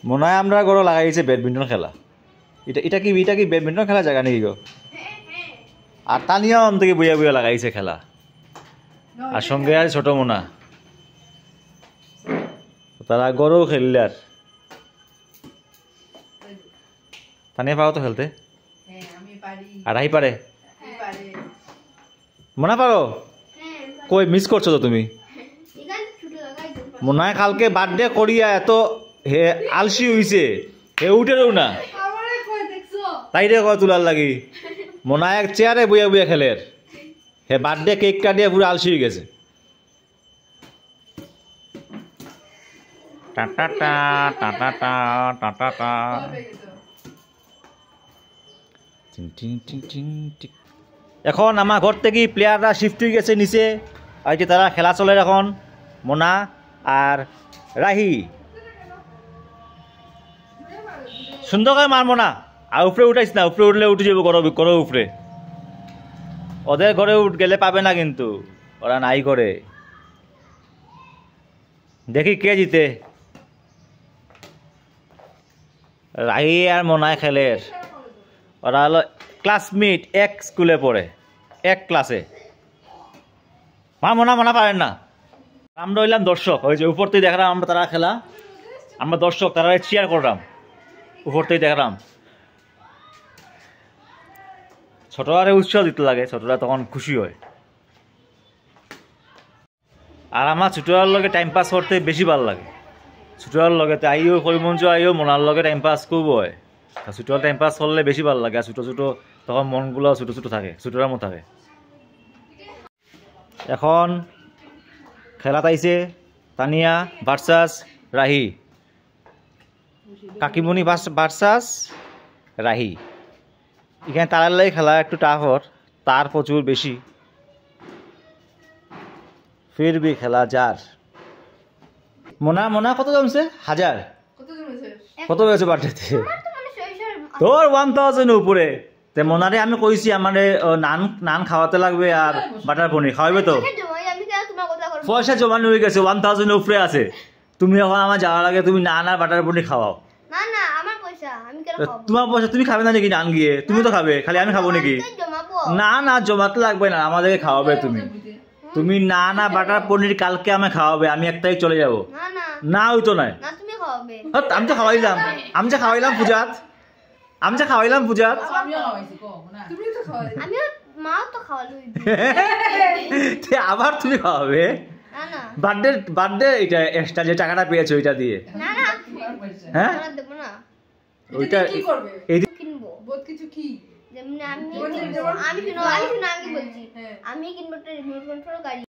মনে হয় আমরা গরো লাগাইছে ব্যাডমিন্টন খেলা। এটা কি ব্যাডমিন্টন খেলা জায়গা নাকি গো? আর তানিয়া অন থেকে বইয়া বইয়া লাগাইছে খেলা। আর সঙ্গে আর ছোট মোনা, তারা গরও খেললে। আর তানিয়া পারো তো খেলতে? আর রাহি পারে? মোনা পারো? কই মিস করছো তো তুমি? মনে হয় কালকে বার্থডে করিয়া এত হে আলসি হইছে, হে উঠেও না। তাই রে কয় তোলার লাগি মনে হয় এক চেয়ারে বইয়া বইয়া খেলে। হে বার্থডে কেক কাটিয়ে পুরো আলসি হয়ে গেছে। এখন আমার ঘর থেকে প্লেয়াররা শিফট হয়ে গেছে নিচে, আর যে তারা খেলা চলে এখন মোনা আর রাহি। সুন্দর করে মারবো না, আর উপরে উঠাইস না, উপরে উঠলে উঠে যাবো ঘরের উপরে। ওদের ঘরে গেলে পাবে না কিন্তু, ওরা নাই করে। দেখি কে জিতে। রাহি আর মোনায় খেলে, ওরা হলো ক্লাসমেট, এক স্কুলে পড়ে, এক ক্লাসে। মোনা পারেন না। আমরা হইলাম দর্শক, ওই যে উপর থেকে দেখলাম আমরা তারা খেলা, আমরা দর্শক, তারা চেয়ার করলাম, উপর থেকে দেখলাম। ছোটরা উৎসাহ দিতে লাগে, ছোটরা তখন খুশি হয়। আর আমার ছোটরার লগে টাইম পাস করতে বেশি ভালো লাগে। ছোটরার লগে আইও করিমঞ্চ আইও মোনার লগে টাইম পাস করবো হয়। ছোটরা টাইম পাস করলে বেশি ভালো লাগে। আর ছোটো তখন মনগুলো ছোটো ছোটো থাকে, ছোটরার মতো থাকে। এখন খেলা তাইছে তানিয়া ভার্সাস রাহি, কাকিমণি ভার্সাস রাহি। এখানে তারার লাগে খেলা একটু টাফর, তার প্রচুর বেশি, ফির বি খেলা যার। মোনা কত জমছে? 1000। কত হয়েছে বার্থডেতে তোর? 1000 উপরে। তে মোনারে আমি কইছি আমারে নান খাওয়াতে লাগবে আর বাটার পনির খাওয়াবে তো। পয়সা জমানো হয়ে গেছে, 1000 উপরে আছে। তুমি এখন আমার যাওয়ার আগে তুমি নান আর বাটার পনির খাওয়াও। তোমার পয়সা, তুমি খাবে না নাকি নান গিয়ে? তুমি তো খাবে, খালি আমি খাবো নাকি? না জমাতে লাগবে না, আমাদেরকে খাওয়াবে তুমি। তুমি নান আর বাটার পনির কালকে আমায় খাওয়াবে, আমি একটাই চলে যাবো। না ওই তো নাই, আমি তো খাওয়াইলাম পূজাত, আবার তুমি খাওয়াবে? বার্থডে এটা এক্সট্রা যে টাকাটা পেয়েছো ওইটা দিয়ে। হ্যাঁ ওইটা আমি কিনবো, আমি কিনবো, আমি কিনবো, আমি বলছি আমি কিনবো একটা রিমোট কন্ট্রোল গাড়ি।